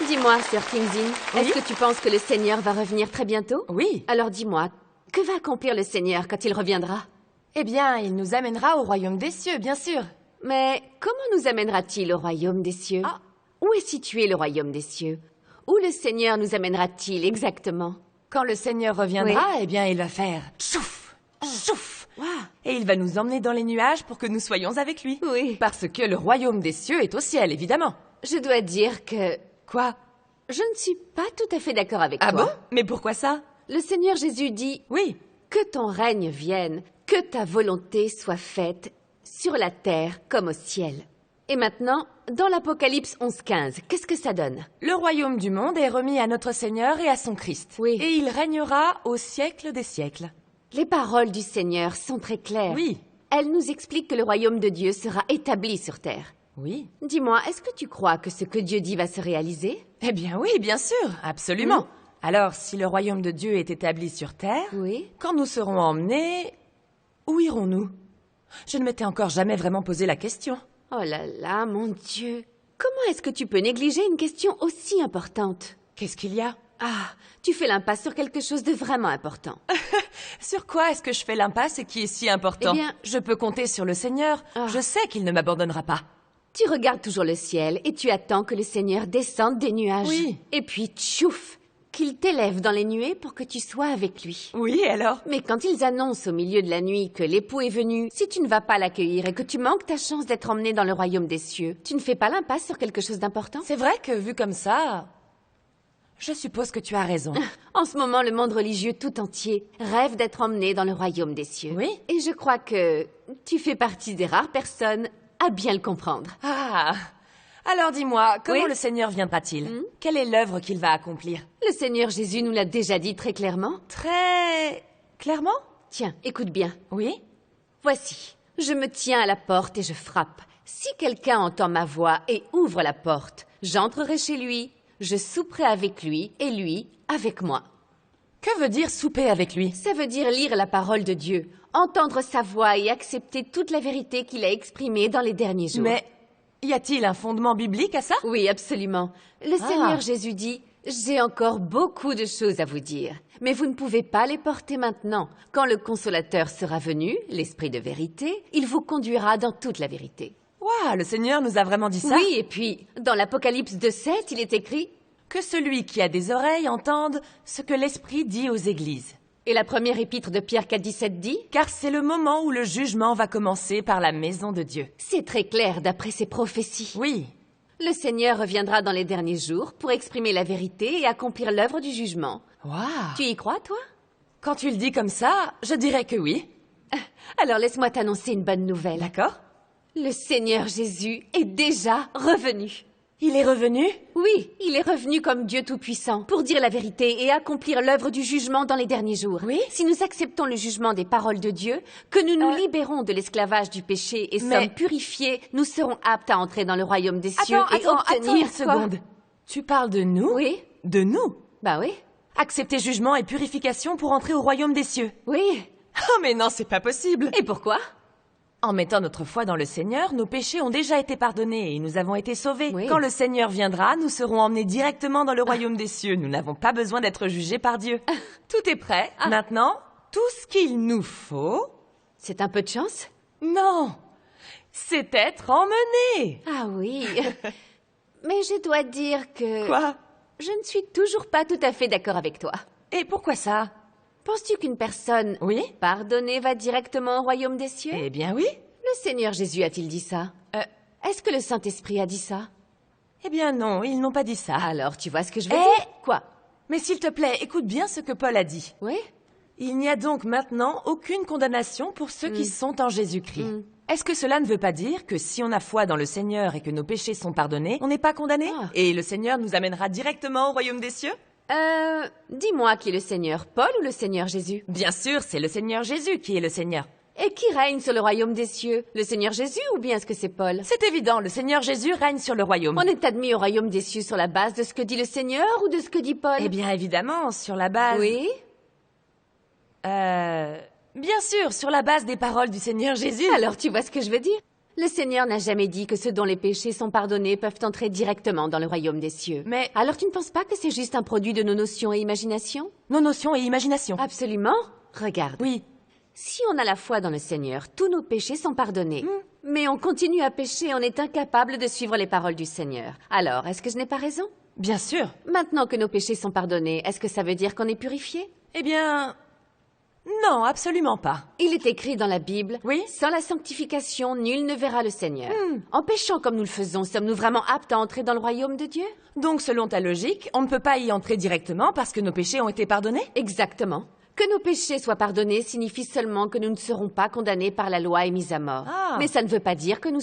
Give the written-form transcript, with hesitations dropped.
Dis-moi, Sir Kingsley, est-ce que tu penses que le Seigneur va revenir très bientôt? Oui. Alors dis-moi, que va accomplir le Seigneur quand il reviendra? Eh bien, il nous amènera au royaume des cieux, bien sûr. Mais comment nous amènera-t-il au royaume des cieux? Ah. Où est situé le royaume des cieux? Où le Seigneur nous amènera-t-il exactement? Quand le Seigneur reviendra, eh bien, il va faire chouf, chouf. Wow. Et il va nous emmener dans les nuages pour que nous soyons avec lui. Oui. Parce que le royaume des cieux est au ciel, évidemment. Je dois dire que Quoi? je ne suis pas tout à fait d'accord avec Ah toi. bon? Mais pourquoi ça? Le Seigneur Jésus dit Oui. que ton règne vienne, que ta volonté soit faite sur la terre comme au ciel. Et maintenant, dans l'Apocalypse 11:15, qu'est-ce que ça donne? Le royaume du monde est remis à notre Seigneur et à son Christ. Oui. Et il régnera au siècle des siècles. Les paroles du Seigneur sont très claires. Oui. Elles nous expliquent que le royaume de Dieu sera établi sur terre. Oui. Dis-moi, est-ce que tu crois que ce que Dieu dit va se réaliser? Eh bien oui, bien sûr, absolument. Alors, si le royaume de Dieu est établi sur terre, Oui. quand nous serons emmenés, où irons-nous? Je ne m'étais encore jamais vraiment posé la question. Oh là là, mon Dieu. Comment est-ce que tu peux négliger une question aussi importante? Qu'est-ce qu'il y a? Ah, tu fais l'impasse sur quelque chose de vraiment important. Sur quoi est-ce que je fais l'impasse et qui est si important? Eh bien- je peux compter sur le Seigneur. Ah. Je sais qu'il ne m'abandonnera pas. Tu regardes toujours le ciel et tu attends que le Seigneur descende des nuages. Oui. Et puis, tchouf, qu'il t'élève dans les nuées pour que tu sois avec lui. Oui, alors? Mais quand ils annoncent au milieu de la nuit que l'époux est venu, si tu ne vas pas l'accueillir et que tu manques ta chance d'être emmené dans le royaume des cieux, tu ne fais pas l'impasse sur quelque chose d'important? C'est vrai que vu comme ça, je suppose que tu as raison. En ce moment, le monde religieux tout entier rêve d'être emmené dans le royaume des cieux. Oui. Et je crois que tu fais partie des rares personnes à bien le comprendre. Ah. Alors dis-moi, comment Oui. le Seigneur viendra-t-il? Quelle est l'œuvre qu'il va accomplir? Le Seigneur Jésus nous l'a déjà dit très clairement. Très clairement? Tiens, écoute bien. Oui. Voici, je me tiens à la porte et je frappe. Si quelqu'un entend ma voix et ouvre la porte, j'entrerai chez lui, je souperai avec lui et lui avec moi. Que veut dire souper avec lui? Ça veut dire lire la parole de Dieu, entendre sa voix et accepter toute la vérité qu'il a exprimée dans les derniers jours. Mais y a-t-il un fondement biblique à ça? Oui, absolument. Le Seigneur Jésus dit « J'ai encore beaucoup de choses à vous dire, mais vous ne pouvez pas les porter maintenant. Quand le Consolateur sera venu, l'Esprit de vérité, il vous conduira dans toute la vérité. » Waouh, le Seigneur nous a vraiment dit ça? Oui, et puis, dans l'Apocalypse 2:7, il est écrit Que celui qui a des oreilles entende ce que l'Esprit dit aux églises. et la première épître de Pierre 4:17 dit Car c'est le moment où le jugement va commencer par la maison de Dieu. c'est très clair d'après ses prophéties. Oui. Le Seigneur reviendra dans les derniers jours pour exprimer la vérité et accomplir l'œuvre du jugement. Waouh. Tu y crois, toi? Quand tu le dis comme ça, je dirais que oui. Alors laisse-moi t'annoncer une bonne nouvelle. D'accord? Le Seigneur Jésus est déjà revenu. Il est revenu? Oui, il est revenu comme Dieu Tout-Puissant pour dire la vérité et accomplir l'œuvre du jugement dans les derniers jours. Oui. Si nous acceptons le jugement des paroles de Dieu, que nous nous libérons de l'esclavage du péché et Mais- sommes purifiés, nous serons aptes à entrer dans le royaume des cieux et Attends obtenir une seconde. Tu parles de nous? Oui. De nous? Bah oui. Accepter jugement et purification pour entrer au royaume des cieux. Oui. Oh mais non, c'est pas possible. Et pourquoi? En mettant notre foi dans le Seigneur, nos péchés ont déjà été pardonnés et nous avons été sauvés. Oui. Quand le Seigneur viendra, nous serons emmenés directement dans le royaume des cieux. Nous n'avons pas besoin d'être jugés par Dieu. Tout est prêt. Maintenant, tout ce qu'il nous faut... C'est un peu de chance? Non, c'est être emmené. Ah oui. Mais je dois dire que... Quoi? Je ne suis toujours pas tout à fait d'accord avec toi. Et pourquoi ça? Penses-tu qu'une personne Oui? pardonnée va directement au royaume des cieux? Eh bien oui. Le Seigneur Jésus a-t-il dit ça? Est-ce que le Saint-Esprit a dit ça? Eh bien non, ils n'ont pas dit ça. Alors, tu vois ce que je veux Eh dire? Quoi? Mais s'il te plaît, écoute bien ce que Paul a dit. Oui? Il n'y a donc maintenant aucune condamnation pour ceux qui sont en Jésus-Christ. Est-ce que cela ne veut pas dire que si on a foi dans le Seigneur et que nos péchés sont pardonnés, on n'est pas condamné? Ah. Et le Seigneur nous amènera directement au royaume des cieux? Dis-moi qui est le Seigneur, Paul ou le Seigneur Jésus? Bien sûr, c'est le Seigneur Jésus qui est le Seigneur. Et qui règne sur le royaume des cieux? Le Seigneur Jésus ou bien est-ce que c'est Paul? C'est évident, le Seigneur Jésus règne sur le royaume. On est admis au royaume des cieux sur la base de ce que dit le Seigneur ou de ce que dit Paul? Eh bien évidemment, sur la base... Oui? Bien sûr, sur la base des paroles du Seigneur Jésus. Alors tu vois ce que je veux dire? Le Seigneur n'a jamais dit que ceux dont les péchés sont pardonnés peuvent entrer directement dans le royaume des cieux. Mais Alors tu ne penses pas que c'est juste un produit de nos notions et imagination? nos notions et imagination. Absolument. Regarde. Oui. Si on a la foi dans le Seigneur, tous nos péchés sont pardonnés. Mais on continue à pécher, on est incapable de suivre les paroles du Seigneur. Alors, est-ce que je n'ai pas raison? Bien sûr. Maintenant que nos péchés sont pardonnés, est-ce que ça veut dire qu'on est purifié? Eh bien... non, absolument pas. Il est écrit dans la Bible, Oui. sans la sanctification, nul ne verra le Seigneur. En péchant comme nous le faisons, sommes-nous vraiment aptes à entrer dans le royaume de Dieu? Donc, selon ta logique, on ne peut pas y entrer directement parce que nos péchés ont été pardonnés? Exactement. Que nos péchés soient pardonnés signifie seulement que nous ne serons pas condamnés par la loi et mis à mort. Ah. Mais ça ne veut pas dire que nous